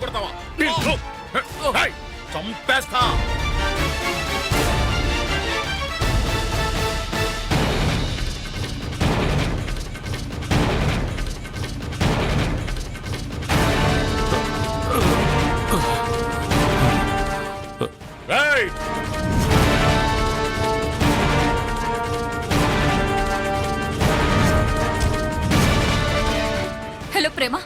కొడతావా చంపేస్తా. హలో ప్రేమ,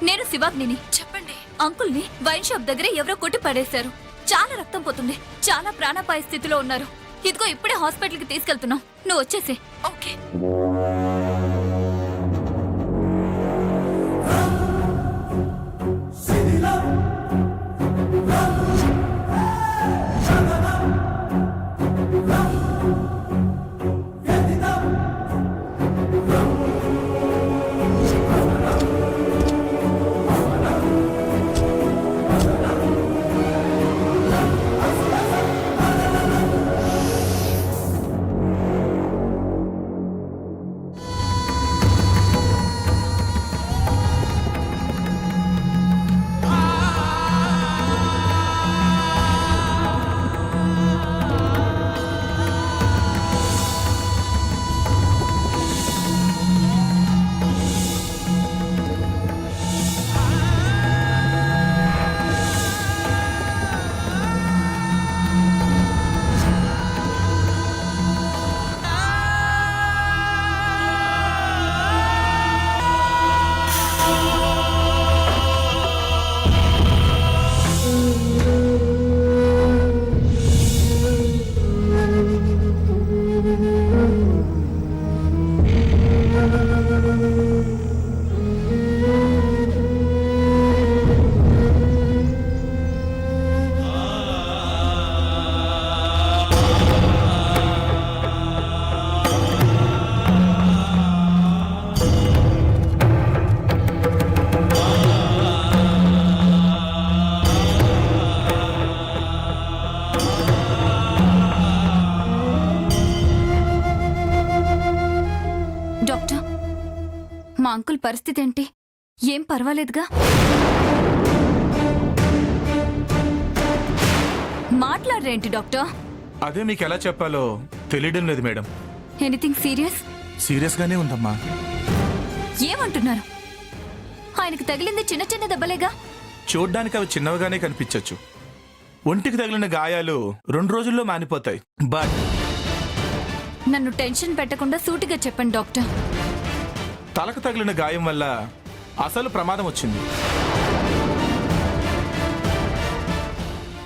నేను శివాగ్నిని. చెప్పండి. అంకుల్ని వైన్ షాప్ దగ్గర ఎవరో కొట్టి పడేశారు. చాలా రక్తం పోతుంది, చాలా ప్రాణాపాయ స్థితిలో ఉన్నారు. ఇదిగో ఇప్పుడే హాస్పిటల్ కి తీసుకెళ్తున్నాం, నువ్వు వచ్చేసి. ఓకే. డాక్టర్, మా అంకుల్ పరిస్థితి ఏంటి? ఏం పర్వాలేదుగా? మాట్లాడరేంటి డాక్టర్? అదే మీకు ఎలా చెప్పాలో తెలియడం లేదు మేడం. Anything serious? సీరియస్ గానే ఉందమ్మా. ఏమంటున్నారు? ఆయనకు తగిలింది చిన్న చిన్న దెబ్బలేగా. చూడ్డానికి అవి చిన్నవిగానే కనిపించవచ్చు. ఒంటికి తగిలిన గాయాలు 2 రోజుల్లో మానిపోతాయి. బట్ నన్ను టెన్షన్ పెట్టకుండా సూటిగా చెప్పండి డాక్టర్. తలకు తగిలిన గాయం వల్ల అసలు ప్రమాదం వచ్చింది.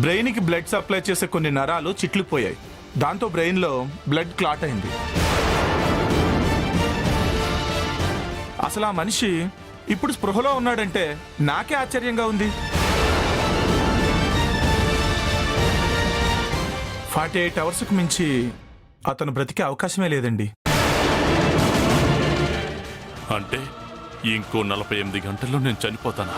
బ్రెయిన్కి బ్లడ్ సప్లై చేసే కొన్ని నరాలు చిట్లిపోయాయి. దాంతో బ్రెయిన్లో బ్లడ్ క్లాట్ అయింది. అసలు ఆ మనిషి ఇప్పుడు స్పృహలో ఉన్నాడంటే నాకే ఆశ్చర్యంగా ఉంది. 48 అవర్స్కు మించి అతను బ్రతికే అవకాశమే లేదండి. అంటే ఇంకో 48 గంటల్లో నేను చనిపోతానా?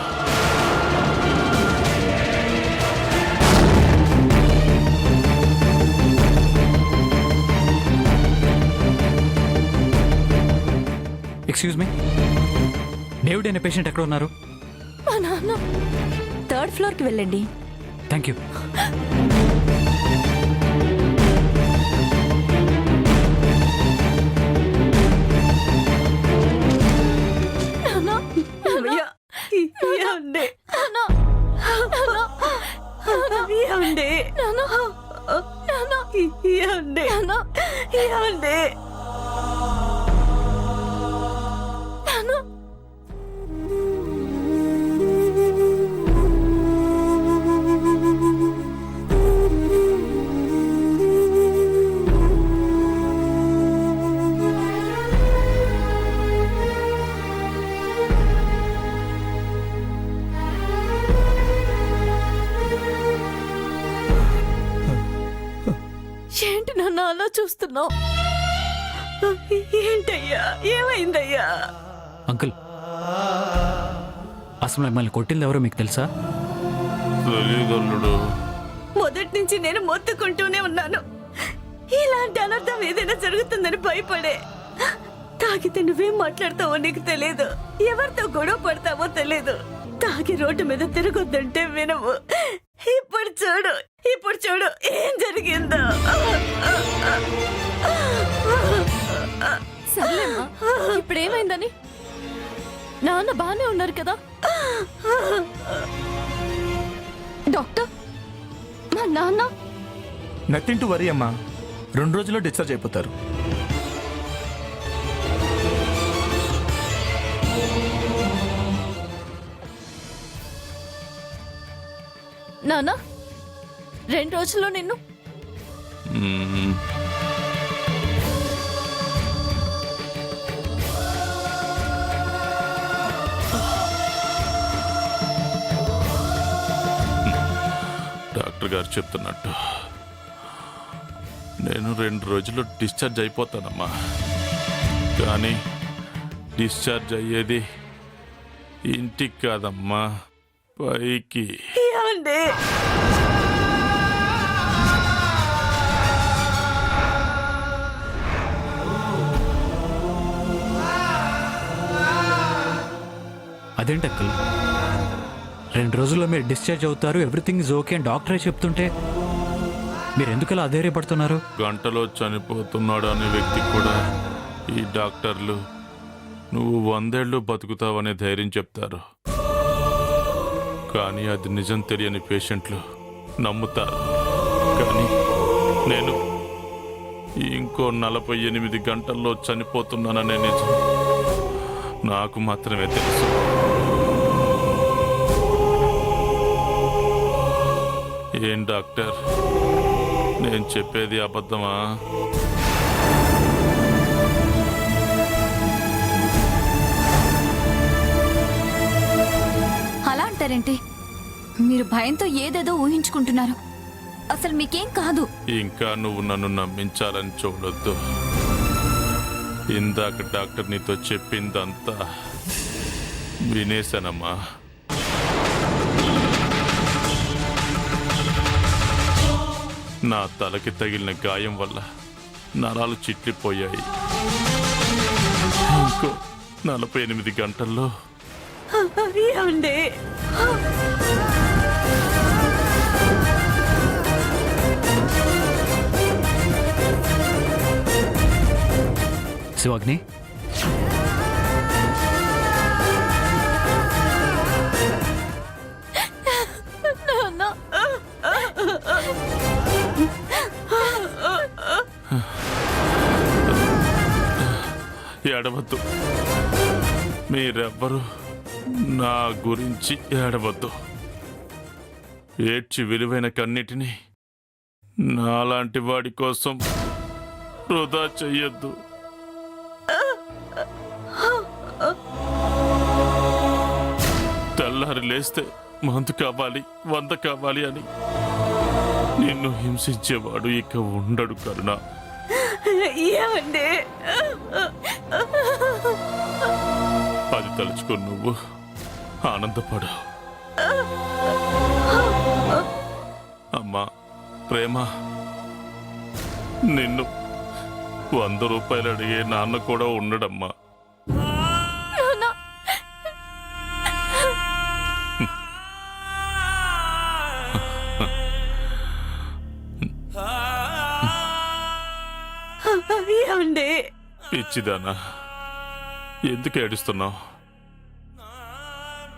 ఎక్స్క్యూజ్ మీ, డేవిడ్ అనే పేషెంట్ ఎక్కడ ఉన్నారు? మా నాన్న 3rd ఫ్లోర్కి వెళ్ళండి. Thank you. ఏంటి నాన్న అలా చూస్తున్నావు? ఏంటయ్యా, ఏమైందయ్యా? అంకుల్, అసలు మిమ్మల్ని కొట్టింది ఎవరో మీకు తెలుసా? మొదటి నుంచి నేను మొత్తుకుంటూనే ఉన్నాను. ఇలాంటి అనర్థం ఏదైనా జరుగుతుందని భయపడే. తాగితే నువ్వేం మాట్లాడతావో నీకు తెలియదు, ఎవరితో గొడవ పడతావో తెలియదు. తాగి రోడ్డు మీద తిరగొద్దంటే వినవు. ఇప్పుడు చూడు ఏం జరిగిందో. సర్లేమ్మా, ఇప్పుడేమైందని? నాన్న బానే ఉన్నారు కదా? డాక్టర్, మా నాన్న నథింగ్ టు వరీ అమ్మా, 2 రోజుల్లో డిశ్చార్జ్ అయిపోతారు. నాన్న 2 రోజుల్లో నిన్ను మ్మ్. డాక్టర్ గారు చెప్తున్నట్టు నేను 2 రోజుల్లో డిశ్చార్జ్ అయిపోతానమ్మా. కానీ డిశ్చార్జ్ అయ్యేది ఇంటికి కాదమ్మా, పైకి. ఏమండి? అదేంటి అంకుల్, 2 రోజుల్లో మీరు డిశ్చార్జ్ అవుతారు, ఎవ్రీథింగ్ ఇస్ ఓకే అని డాక్టరే చెప్తుంటే మీరు ఎందుకలా అధైర్యపడుతున్నారు? గంటలో చనిపోతున్నాడు అనే వ్యక్తి కూడా ఈ డాక్టర్లు నువ్వు 100 ఏళ్ళు బతుకుతావనే ధైర్యం చెప్తారు. కానీ అది నిజం తెలియని పేషెంట్లు నమ్ముతారు. కానీ నేను ఇంకో 48 గంటల్లో చనిపోతున్నాననే నిజం నాకు మాత్రమే తెలుసు. ఏం డాక్టర్, నేను చెప్పేది అబద్ధమా? అలా అంటారేంటి? మీరు భయంతో ఏదేదో ఊహించుకుంటున్నారు. అసలు మీకేం కాదు. ఇంకా నువ్వు నన్ను నమ్మించాలని చూడొద్దు. ఇందాక డాక్టర్ నీతో చెప్పిందంతా వినేశానమ్మా. నా తలకి తగిలిన గాయం వల్ల నరాలు చిట్లిపోయాయి. ఇంకో 48 గంటల్లో ఏమండి? శివాగ్ని, నాన్న ఏడవద్దు. మీరెవ్వరూ నా గురించి ఏడవద్దు. ఏడ్చి విలువైన కన్నిటిని నాలాంటి వాడి కోసం వృధా చెయ్యొద్దు. తెల్లారి లేస్తే మందు కావాలి, 100 కావాలి అని నిన్ను హింసించేవాడు ఇక ఉండడు కరుణ. ఏమండి? అది తలుచుకొని నువ్వు ఆనందపడు. అమ్మా ప్రేమ, నిన్ను 100 రూపాయలు అడిగే నాన్న కూడా ఉండడమ్మా. ఏమండి? పిచ్చిదానా, ఎందుకు ఏడుస్తున్నావు?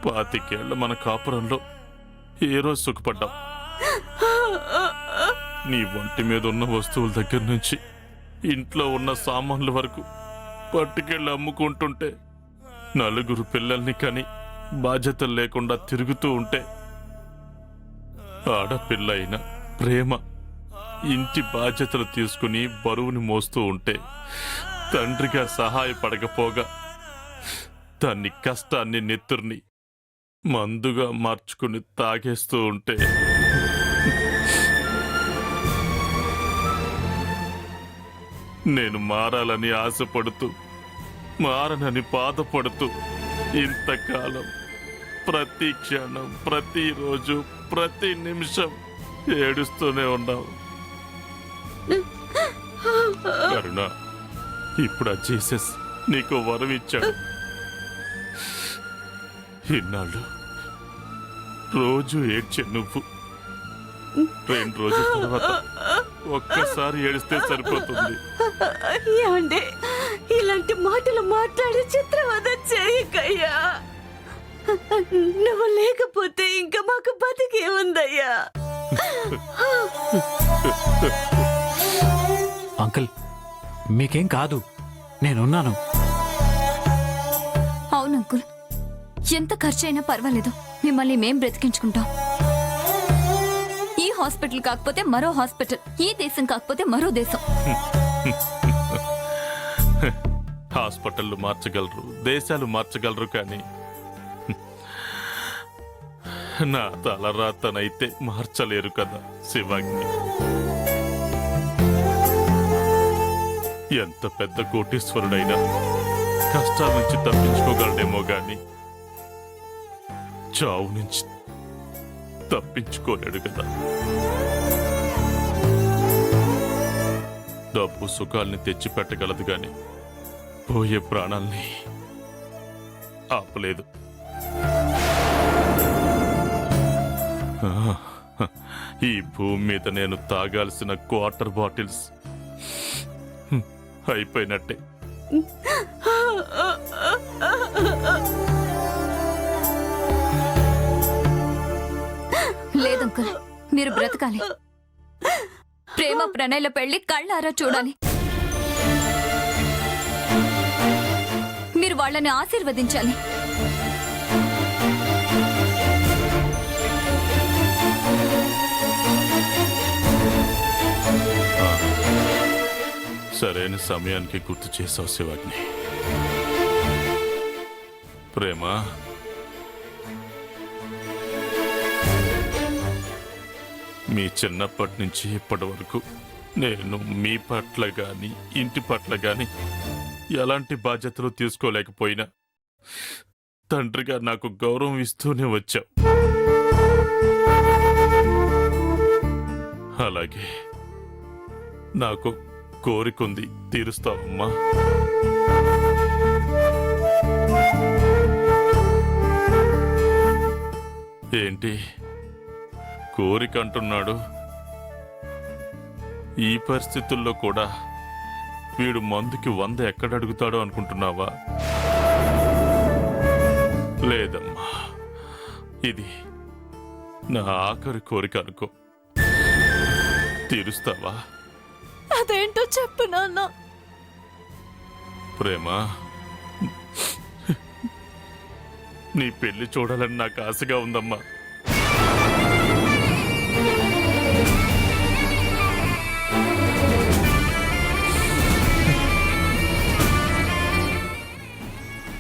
25 ఏళ్ల మన కాపురంలో ఏ రోజు సుఖపడ్డావు? నీ ఒంటి మీద ఉన్న వస్తువుల దగ్గర నుంచి ఇంట్లో ఉన్న సామాన్ల వరకు పట్టుకెళ్ళి అమ్ముకుంటుంటే, 4 పిల్లల్ని కని బాధ్యతలు లేకుండా తిరుగుతూ ఉంటే, ఆడపిల్ల అయిన ప్రేమ ఇంటి బాధ్యతలు తీసుకుని బరువుని మోస్తూ ఉంటే తండ్రిగా సహాయపడకపోగా దాన్ని కష్టాన్ని నెత్తుర్ని మందుగా మార్చుకుని తాగేస్తూ ఉంటే నేను మారాలని ఆశపడుతూ మారనని బాధపడుతూ ఇంతకాలం ప్రతి క్షణం, ప్రతిరోజు, ప్రతి నిమిషం ఏడుస్తూనే ఉన్నావు కరుణ. ఇప్పుడు ఆ జీసస్ నీకు వరం ఇచ్చాడు. ఇన్నాళ్ళు రోజు ఏడ్చే నువ్వు 2 రోజుల తర్వాత ఒక్కసారి ఏడిస్తే సరిపోతుంది. ఏమండి ఇలాంటి మాటలు మాట్లాడి చిత్రవద చేయకయ్యా. నువ్వు లేకపోతే ఇంకా మాకు బతికే ఉందయ్యా. అంకుల్ మీకేం కాదు, నేనున్నాను. అవును అంకుల్, ఎంత ఖర్చు అయినా పర్వాలేదు, మిమ్మల్ని మేం బ్రతికించుకుంటాం. ఈ హాస్పిటల్ కాకపోతే మరో హాస్పిటల్, ఈ దేశం కాకపోతే మరో దేశం. హాస్పిటళ్లు మార్చగలరు, దేశాలు మార్చగలరు, కానీ నా తలరాతనైతే మార్చలేరు కదా శివాగ్ని. ఎంత పెద్ద కోటీశ్వరుడైనా కష్టాల నుంచి తప్పించుకోగలడేమో గాని చావు నుంచి తప్పించుకోలేడు కదా. డబ్బు సుఖాల్ని తెచ్చిపెట్టగలదు గాని పోయే ప్రాణాల్ని ఆపలేదు. ఈ భూమి మీద నేను తాగాల్సిన క్వార్టర్ బాటిల్స్ అయిపోయినట్టే. లేదంకుల్, మీరు బ్రతకాలి. ప్రేమ ప్రణయల పెళ్లి కళ్ళారా చూడాలి. మీరు వాళ్ళని ఆశీర్వదించాలి. సరైన సమయానికి గుర్తు చేసావు శివాగ్ని. ప్రేమ, మీ చిన్నప్పటి నుంచి ఇప్పటి వరకు నేను మీ పట్ల గాని ఇంటి పట్ల గాని ఎలాంటి బాధ్యతలు తీసుకోలేకపోయినా తండ్రిగా నాకు గౌరవం ఇస్తూనే వచ్చావు. అలాగే నాకు కోరికుంది, తీరుస్తావమ్మా? ఏంటి కోరిక అంటున్నాడు? ఈ పరిస్థితుల్లో కూడా వీడు మందుకి 100 ఎక్కడడుగుతాడో అనుకుంటున్నావా? లేదమ్మా, ఇది నా ఆఖరి కోరిక అనుకో. తీరుస్తావా? అదేంటో చెప్పు నాన్న. ప్రేమ, నీ పెళ్లి చూడాలని నాకు ఆశగా ఉందమ్మా.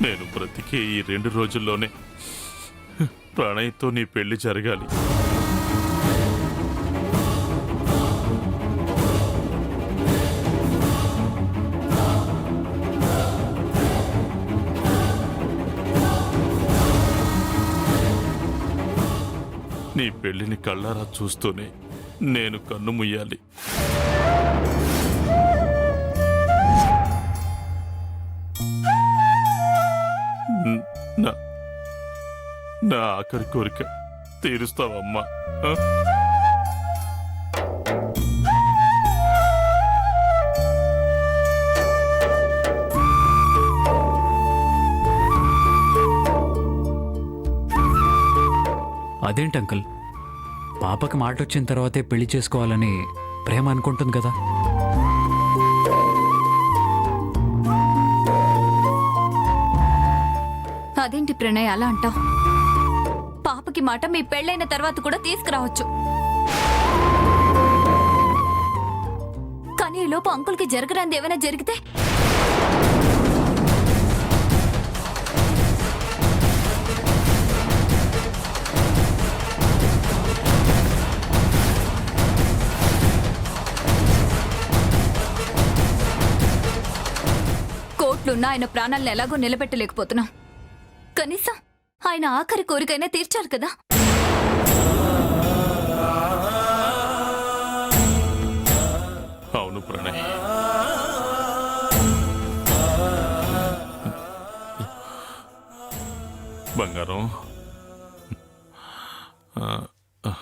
నేను బ్రతికే ఈ 2 రోజుల్లోనే ప్రణయ్తో నీ పెళ్లి జరగాలి. నీ పెళ్లిని కళ్ళారా చూస్తూనే నేను కన్ను ముయ్యాలి. నా ఆఖరి కోరిక తీరుస్తావమ్మా? అదేంటి అంకుల్, పాపకి మాట వచ్చిన తర్వాతే పెళ్లి చేసుకోవాలని ప్రేమ అనుకుంటుంది కదా. అదేంటి ప్రణయ్ అలా అంటావు? పాపకి మాట మీ పెళ్ళైన తర్వాత కూడా తీసుకురావచ్చు. కానీ ఈ లోపు అంకుల్కి జరగరాంది ఏమైనా జరిగితే? కోట్లున్నా ఆయన ప్రాణాలను ఎలాగో నిలబెట్టలేకపోతున్నాం. కనీసం ఆయన ఆఖరి కోరికైనా తీర్చారు కదా. అవును ప్రణయ్, బంగారం. ఆ, ఆ,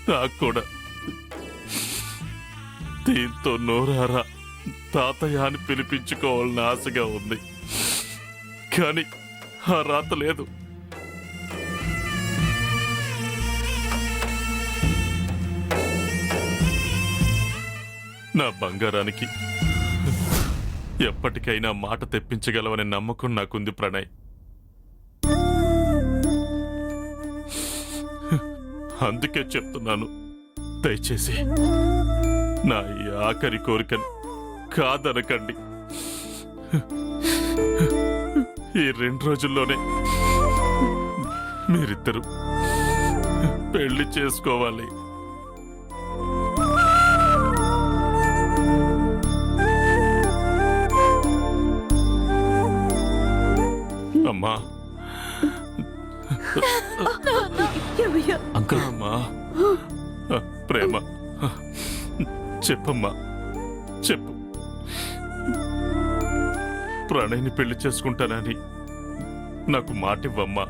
నాకు కూడా దీంతో నోరారా తాతయ్య అని పిలిపించుకోవాలని ఆశగా ఉంది, కానీ ఆ రాత లేదు. నా బంగారానికి ఎప్పటికైనా మాట తెప్పించగలవనే నమ్మకం నాకుంది ప్రణయ్. అందుకే చెప్తున్నాను, దయచేసి నా ఈ ఆఖరి కోరికను కాదనకండి. ఈ 2 రోజుల్లోనే మీరిద్దరూ పెళ్లి చేసుకోవాలి. అమ్మా, ఏమయ్యా? అంకుల్ అమ్మా, ప్రేమ, చెప్పమ్మా, చెప్పు. ప్రణయ్ని పెళ్లి చేసుకుంటానని నాకు మాటివ్వమ్మా.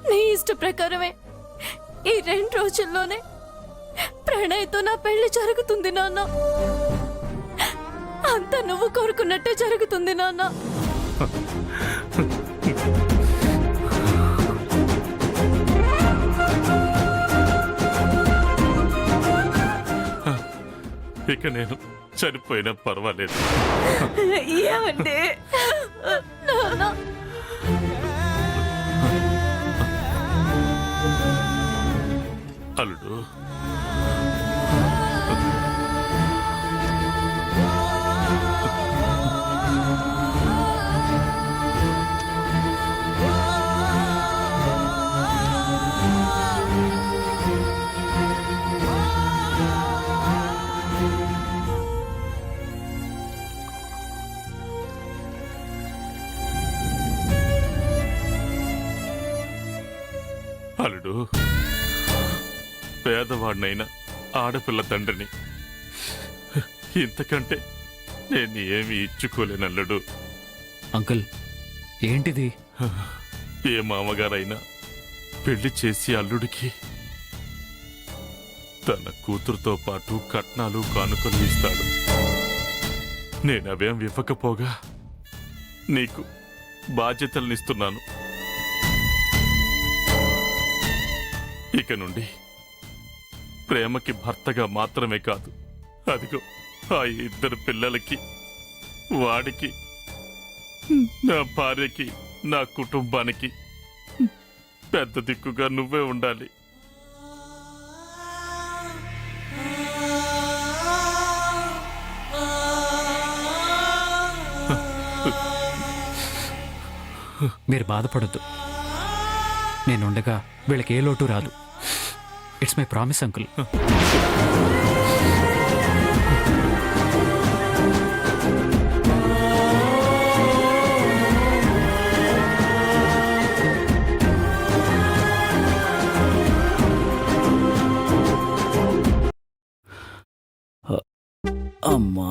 నీ ఇష్ట ప్రకారమే ఈ 2 రోజుల్లోనే ప్రణయ్తో నా పెళ్లి జరుగుతుంది నాన్న. అంతా నువ్వు కోరుకున్నట్టే జరుగుతుంది నాన్న. ఇక నేను చనిపోయినా పర్వాలేదు. ఏమండి? నాన్న అల్లుడు, అల్లుడు, పేదవాడినైనా ఆడపిల్ల తండ్రిని, ఇంతకంటే నేను ఏమి ఇచ్చుకోలేను అల్లుడు. అంకుల్ ఏంటిది? ఏ మామగారైనా పెళ్లి చేసి అల్లుడికి తన కూతురుతో పాటు కట్నాలు కానుకలు ఇస్తాడు. నేనవేం ఇవ్వకపోగా నీకు బాధ్యతలనిస్తున్నాను. ఇక నుండి ప్రేమకి భర్తగా మాత్రమే కాదు, అదిగో ఆ 2 పిల్లలకి, వాడికి, నా భార్యకి, నా కుటుంబానికి పెద్ద దిక్కుగా నువ్వే ఉండాలి. మీరు బాధపడద్దు. నేనుండగా వీళ్ళకి ఏ లోటు రాదు. It's my promise uncle. అమ్మా,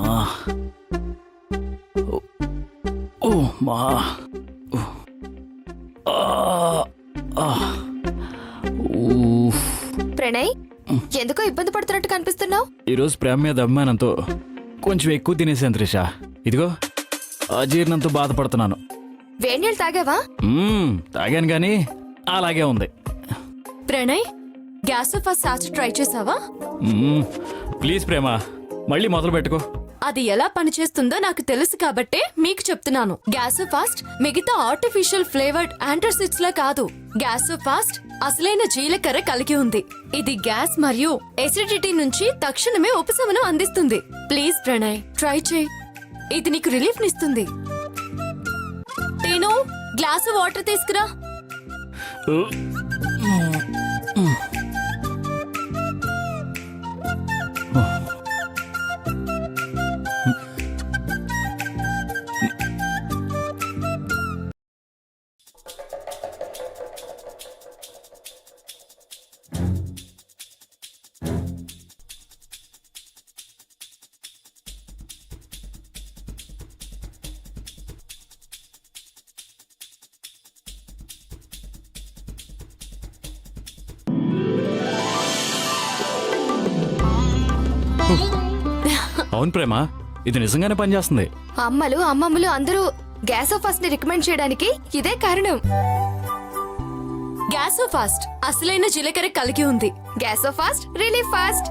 ఓ మా, ప్రణయ్, ఎందుకో ఇబ్బంది పడుతున్నట్టు కనిపిస్తున్నావు. ఈరోజు ప్రేమ మీద అభిమానంతో కొంచెం ఎక్కువ తినేసాను త్రిష. ఇదిగో అజీర్ణంతో బాధపడుతున్నాను. వేణీళ్ళు తాగావా? తాగాను కానీ అలాగే ఉంది. ప్రణయ్, గ్యాస్ ఫస్ట్ సాచి ట్రై చేసావా? ప్లీజ్ ప్రేమ, మళ్ళీ మొదలు పెట్టుకో. అది ఎలా పనిచేస్తుందో నాకు తెలుసు కాబట్టే మీకు చెప్తున్నాను. గ్యాస్ ఫాస్ట్ మిగతా ఆర్టిఫిషియల్ ఫ్లేవర్డ్ యాంటాసిడ్స్ లా కాదు. గ్యాస్ ఫాస్ట్ అసలైన జీలకర్ర కలిగి ఉంది. ఇది గ్యాస్ మరియు ఎసిడిటీ నుంచి తక్షణమే ఉపశమనం అందిస్తుంది. ప్లీజ్ ప్రణయ్, ట్రై చేయి. ఇది నీకు రిలీఫ్ నిస్తుంది. నేను గ్లాసు వాటర్ తీసుకురా. అవును ప్రేమ, ఇది నిజంగానే పనిచేస్తుంది. అమ్మలు అమ్మమ్మలు అందరూ గ్యాసో ఫాస్ట్ ని రికమెండ్ చేయడానికి ఇదే కారణం. గ్యాసో ఫాస్ట్ అసలైన జీలకర్ర కలిగి ఉంది. గ్యాసో ఫాస్ట్ రిలీఫ్ ఫాస్ట్.